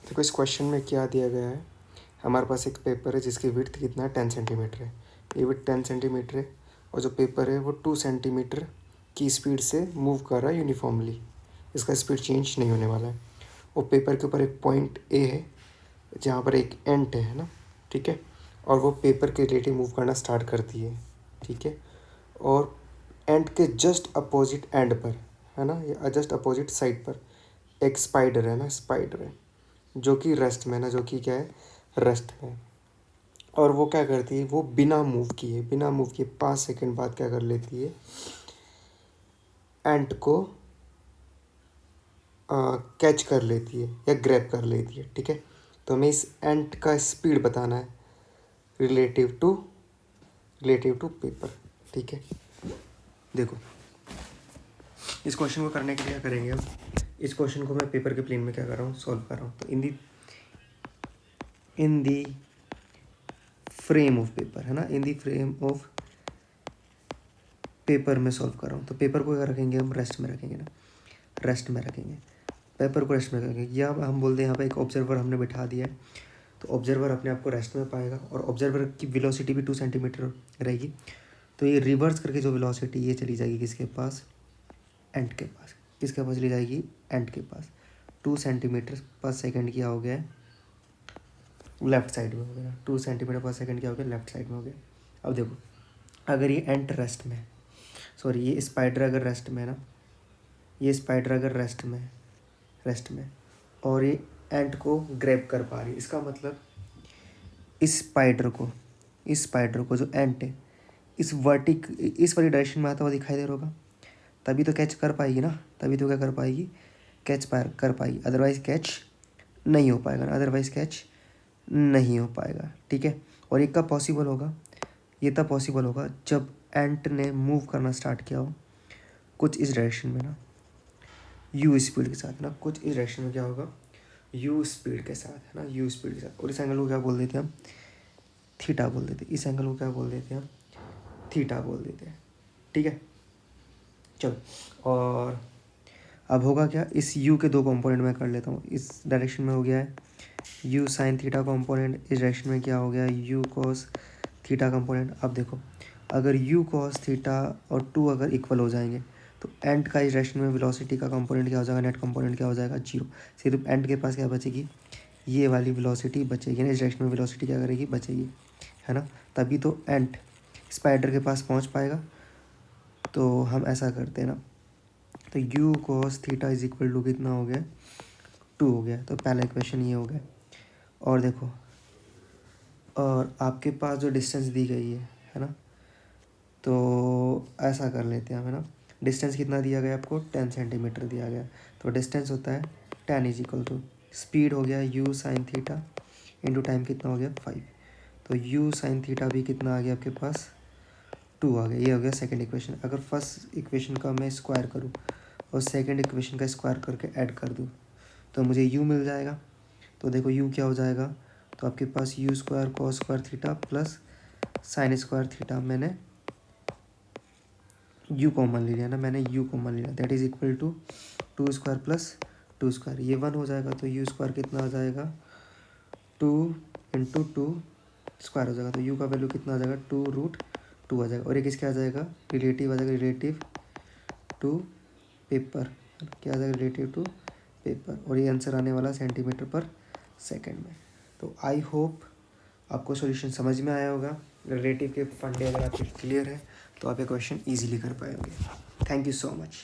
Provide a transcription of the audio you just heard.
देखो इस क्वेश्चन में क्या दिया गया है, हमारे पास एक पेपर है जिसकी विड्थ कितना है 10 सेंटीमीटर है, ये विड्थ 10 सेंटीमीटर है और जो पेपर है वो 2 सेंटीमीटर की स्पीड से मूव कर रहा है यूनिफॉर्मली, इसका स्पीड चेंज नहीं होने वाला है। और पेपर के ऊपर एक पॉइंट ए है जहाँ पर एक एंट है ना, ठीक है, और वो पेपर के रिलेटिव मूव करना स्टार्ट करती है, ठीक है। और एंट के जस्ट अपोजिट एंड पर है ना, या जस्ट अपोजिट साइड पर एक स्पाइडर है ना, स्पाइडर है जो कि रेस्ट में ना, जो कि क्या है, रेस्ट में। और वो क्या करती है, वो बिना मूव किए 5 सेकंड बाद क्या कर लेती है, एंट को कैच कर लेती है या ग्रैब कर लेती है, ठीक है। तो हमें इस एंट का स्पीड बताना है रिलेटिव टू पेपर, ठीक है। देखो इस क्वेश्चन को करने के लिए क्या करेंगे हम, इस क्वेश्चन को मैं पेपर के प्लेन में क्या कर रहा हूँ, सॉल्व कर रहा हूँ। तो इन दी फ्रेम ऑफ पेपर है ना, इन दी फ्रेम ऑफ पेपर में सॉल्व कर रहा हूँ। तो पेपर को क्या रखेंगे हम, रेस्ट में रखेंगे ना, रेस्ट में रखेंगे पेपर को, रेस्ट में रखेंगे। या हम बोलते हैं यहाँ पे एक ऑब्जर्वर हमने बिठा दिया है, तो ऑब्जर्वर अपने आप को रेस्ट में पाएगा और ऑब्जर्वर की वेलोसिटी भी 2 सेंटीमीटर रहेगी। तो ये रिवर्स करके जो वेलोसिटी ये चली जाएगी किसके पास, एंट के पास। किसके पास चली जाएगी, एंट के पास। 2 सेंटीमीटर पर सेकेंड क्या हो गया है, लेफ्ट साइड में हो गया। 2 सेंटीमीटर पर सेकेंड क्या हो गया, लेफ्ट साइड में हो गया। अब देखो अगर ये एंट रेस्ट में, सॉरी ये स्पाइडर अगर रेस्ट में है ना, ये स्पाइडर अगर रेस्ट में और ये एंट को ग्रैब कर पा रही है, इसका मतलब इस स्पाइडर को जो एंट है इस वाली डायरेक्शन में आता हुआ दिखाई दे रहा होगा, तभी तो कैच कर पाएगी ना, तभी तो क्या कर पाएगी, कर पाएगी। अदरवाइज कैच नहीं हो पाएगा ना, अदरवाइज कैच नहीं हो पाएगा, ठीक है। और ये कब पॉसिबल होगा, ये तब पॉसिबल होगा जब एंट ने मूव करना स्टार्ट किया हो कुछ इस डायरेक्शन में ना, यू स्पीड के साथ ना, कुछ इस डायरेक्शन में क्या होगा, यू स्पीड के साथ है ना, यू स्पीड के साथ। और इस एंगल को क्या बोल देते हैं हम, थीटा बोल देते हैं। इस एंगल को क्या बोल देते हैं हम, थीटा बोल देते हैं, ठीक है। चलो और अब होगा क्या, इस u के 2 कंपोनेंट में कर लेता हूँ। इस डायरेक्शन में हो गया है u साइन थीटा कंपोनेंट, इस डायरेक्शन में क्या हो गया u कॉस थीटा कंपोनेंट। अब देखो अगर u कॉस थीटा और 2 अगर इक्वल हो जाएंगे तो एंट का इस डायरेक्शन में वेलोसिटी का कंपोनेंट क्या हो जाएगा, नेट कंपोनेंट क्या हो जाएगा, 0। सिर्फ एंट के पास क्या बचेगी, ये वाली वेलोसिटी बचेगी ना, इस डायरेक्शन में वेलोसिटी क्या करेगी, बचेगी, है ना। तभी तो एंट स्पाइडर के पास पहुँच पाएगा। तो हम ऐसा करते हैं ना, तो u cos theta is equal to कितना हो गया, 2 हो गया। तो पहला इक्वेशन ये हो गया। और देखो और आपके पास जो डिस्टेंस दी गई है ना, तो ऐसा कर लेते हैं हम, है ना। डिस्टेंस कितना दिया गया आपको, 10 सेंटीमीटर दिया गया। तो डिस्टेंस होता है 10 इज इक्वल टू, स्पीड हो गया u sine theta into time कितना हो गया 5। तो u साइन थीटा भी कितना आ गया आपके पास, 2 आ गया। ये हो गया सेकंड इक्वेशन। अगर फर्स्ट इक्वेशन का मैं स्क्वायर करूँ और सेकंड इक्वेशन का स्क्वायर करके ऐड कर दूँ तो मुझे u मिल जाएगा। तो देखो u क्या हो जाएगा, तो आपके पास u square cos square theta plus sine square theta, मैंने u कॉमन ले लिया ना, मैंने u कॉमन ले लिया, that is equal to 2 square plus 2 square, ये 1 हो जाएगा। तो u स्क्वायर कितना आ जाएगा, 2 इंटू 2 स्क्वायर हो जाएगा। तो u का वैल्यू कितना आ जाएगा, 2√2 आ जाएगा। और ये किसके आ जाएगा, रिलेटिव आ जाएगा, रिलेटिव टू पेपर, क्या आ जाएगा, रिलेटिव टू पेपर। और ये आंसर आने वाला सेंटीमीटर पर सेकंड में। तो आई होप आपको सॉल्यूशन समझ में आया होगा। रिलेटिव के फंडे अगर आपके क्लियर है तो आप ये क्वेश्चन इजीली कर पाएंगे। Thank you so much.